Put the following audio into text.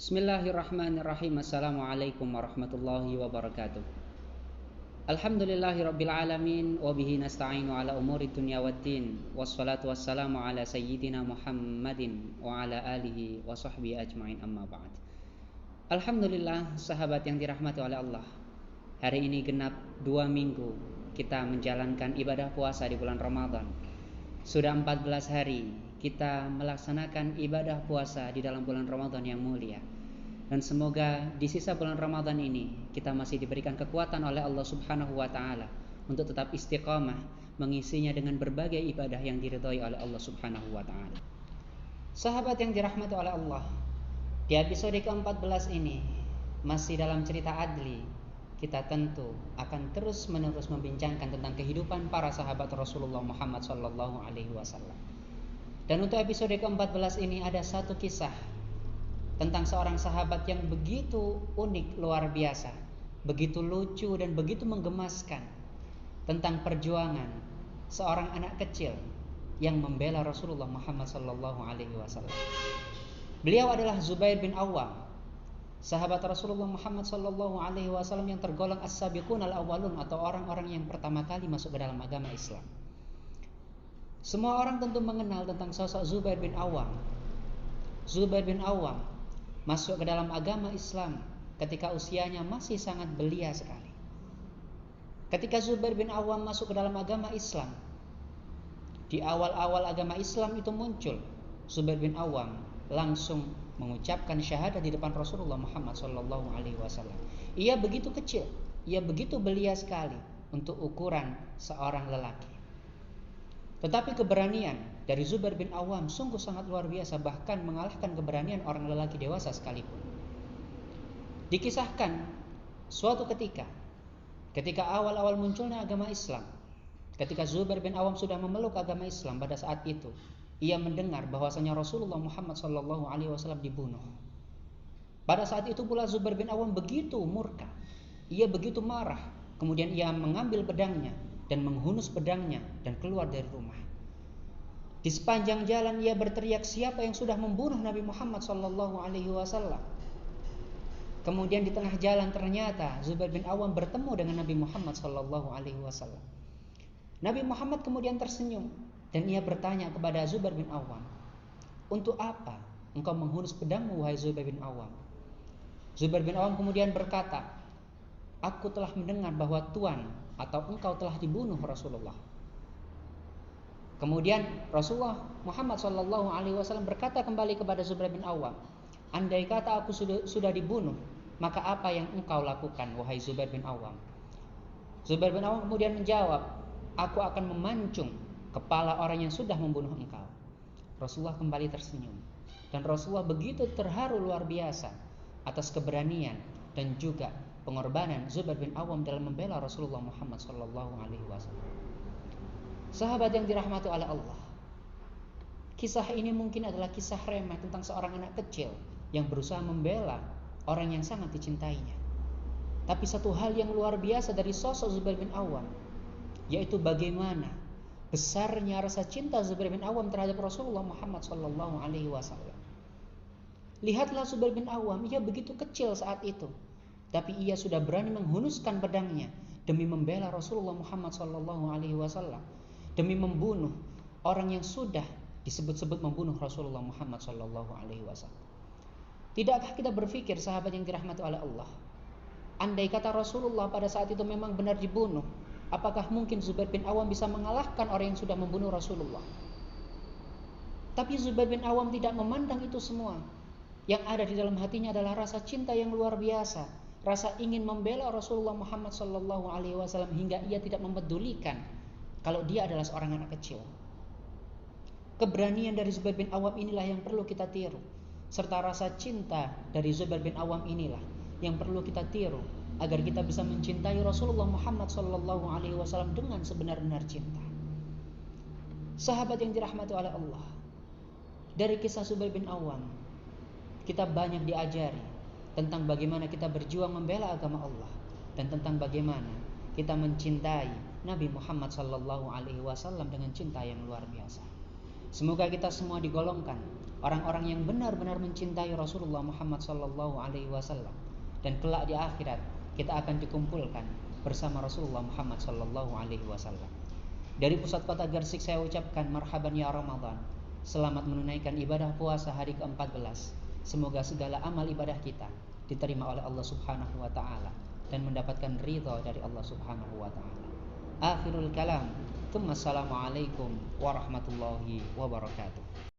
Bismillahirrahmanirrahim. Assalamualaikum warahmatullahi wabarakatuh. Alhamdulillahirabbil alamin wa bihi nasta'inu ala umuri dunya waddin. Wassalatu wassalamu ala sayyidina Muhammadin wa ala alihi wa sahbihi ajmain, amma ba'd. Alhamdulillah, sahabat yang dirahmati oleh Allah. Hari ini genap 2 minggu kita menjalankan ibadah puasa di bulan Ramadan. Sudah 14 hari kita melaksanakan ibadah puasa di dalam bulan Ramadan yang mulia. Dan semoga di sisa bulan Ramadan ini kita masih diberikan kekuatan oleh Allah Subhanahu wa taala untuk tetap istiqamah mengisinya dengan berbagai ibadah yang diridhai oleh Allah Subhanahu wa taala. Sahabat yang dirahmati oleh Allah, di episode ke-14 ini masih dalam cerita Adli. Kita tentu akan terus-menerus membincangkan tentang kehidupan para sahabat Rasulullah Muhammad sallallahu alaihi wasallam. Dan untuk episode ke-14 ini ada satu kisah tentang seorang sahabat yang begitu unik, luar biasa, begitu lucu dan begitu menggemaskan, tentang perjuangan seorang anak kecil yang membela Rasulullah Muhammad sallallahu alaihi wasallam. Beliau adalah Zubair bin Awwam, sahabat Rasulullah Muhammad sallallahu alaihi wasallam yang tergolong as-sabiqun al-awwalun, atau orang-orang yang pertama kali masuk ke dalam agama Islam. Semua orang tentu mengenal tentang sosok Zubair bin Awwam. Zubair bin Awwam masuk ke dalam agama Islam ketika usianya masih sangat belia sekali. Ketika Zubair bin Awwam masuk ke dalam agama Islam, di awal-awal agama Islam itu muncul, Zubair bin Awwam langsung mengucapkan syahadat di depan Rasulullah Muhammad SAW. Ia begitu kecil, ia begitu belia sekali untuk ukuran seorang lelaki. Tetapi keberanian dari Zubair bin Awwam sungguh sangat luar biasa, bahkan mengalahkan keberanian orang lelaki dewasa sekalipun. Dikisahkan suatu ketika awal-awal munculnya agama Islam, ketika Zubair bin Awwam sudah memeluk agama Islam, pada saat itu ia mendengar bahwasanya Rasulullah Muhammad SAW dibunuh. Pada saat itu pula Zubair bin Awwam begitu murka, ia begitu marah, kemudian ia mengambil pedangnya dan menghunus pedangnya dan keluar dari rumah. Di sepanjang jalan ia berteriak, siapa yang sudah membunuh Nabi Muhammad SAW? Kemudian di tengah jalan ternyata Zubair bin Awwam bertemu dengan Nabi Muhammad SAW. Nabi Muhammad kemudian tersenyum dan ia bertanya kepada Zubair bin Awwam, untuk apa engkau menghunus pedangmu wahai Zubair bin Awwam? Zubair bin Awwam kemudian berkata, aku telah mendengar bahwa Tuan atau engkau telah dibunuh Rasulullah. Kemudian Rasulullah Muhammad SAW berkata kembali kepada Zubair bin Awwam, andai kata aku sudah dibunuh, maka apa yang engkau lakukan wahai Zubair bin Awwam? Zubair bin Awwam kemudian menjawab, aku akan memancung kepala orang yang sudah membunuh engkau. Rasulullah kembali tersenyum, dan Rasulullah begitu terharu luar biasa atas keberanian dan juga pengorbanan Zubair bin Awwam dalam membela Rasulullah Muhammad SAW. Sahabat yang dirahmati oleh Allah, kisah ini mungkin adalah kisah remeh tentang seorang anak kecil yang berusaha membela orang yang sangat dicintainya. Tapi satu hal yang luar biasa dari sosok Zubair bin Awwam, yaitu bagaimana besarnya rasa cinta Zubair bin Awwam terhadap Rasulullah Muhammad SAW. Lihatlah Zubair bin Awwam, ia begitu kecil saat itu, tapi ia sudah berani menghunuskan pedangnya demi membela Rasulullah Muhammad SAW, demi membunuh orang yang sudah disebut-sebut membunuh Rasulullah Muhammad SAW. Tidakkah kita berpikir, sahabat yang dirahmati oleh Allah, andai kata Rasulullah pada saat itu memang benar dibunuh, apakah mungkin Zubair bin Awwam bisa mengalahkan orang yang sudah membunuh Rasulullah? Tapi Zubair bin Awwam tidak memandang itu semua. Yang ada di dalam hatinya adalah rasa cinta yang luar biasa, rasa ingin membela Rasulullah Muhammad SAW, hingga ia tidak mempedulikan kalau dia adalah seorang anak kecil. Keberanian dari Zubair bin Awwam inilah yang perlu kita tiru, serta rasa cinta dari Zubair bin Awwam inilah yang perlu kita tiru agar kita bisa mencintai Rasulullah Muhammad SAW dengan sebenar-benar cinta. Sahabat yang dirahmati oleh Allah, dari kisah Zubair bin Awwam kita banyak diajari tentang bagaimana kita berjuang membela agama Allah, dan tentang bagaimana kita mencintai Nabi Muhammad SAW dengan cinta yang luar biasa. Semoga kita semua digolongkan orang-orang yang benar-benar mencintai Rasulullah Muhammad sallallahu alaihi wasallam. Dan kelak di akhirat kita akan dikumpulkan bersama Rasulullah Muhammad sallallahu alaihi wasallam. Dari pusat kota Gersik saya ucapkan marhaban ya Ramadan. Selamat menunaikan ibadah puasa hari ke-14. Semoga segala amal ibadah kita diterima oleh Allah Subhanahu wa taala dan mendapatkan ridha dari Allah Subhanahu wa taala. Akhirul kalam. Assalamualaikum warahmatullahi wabarakatuh.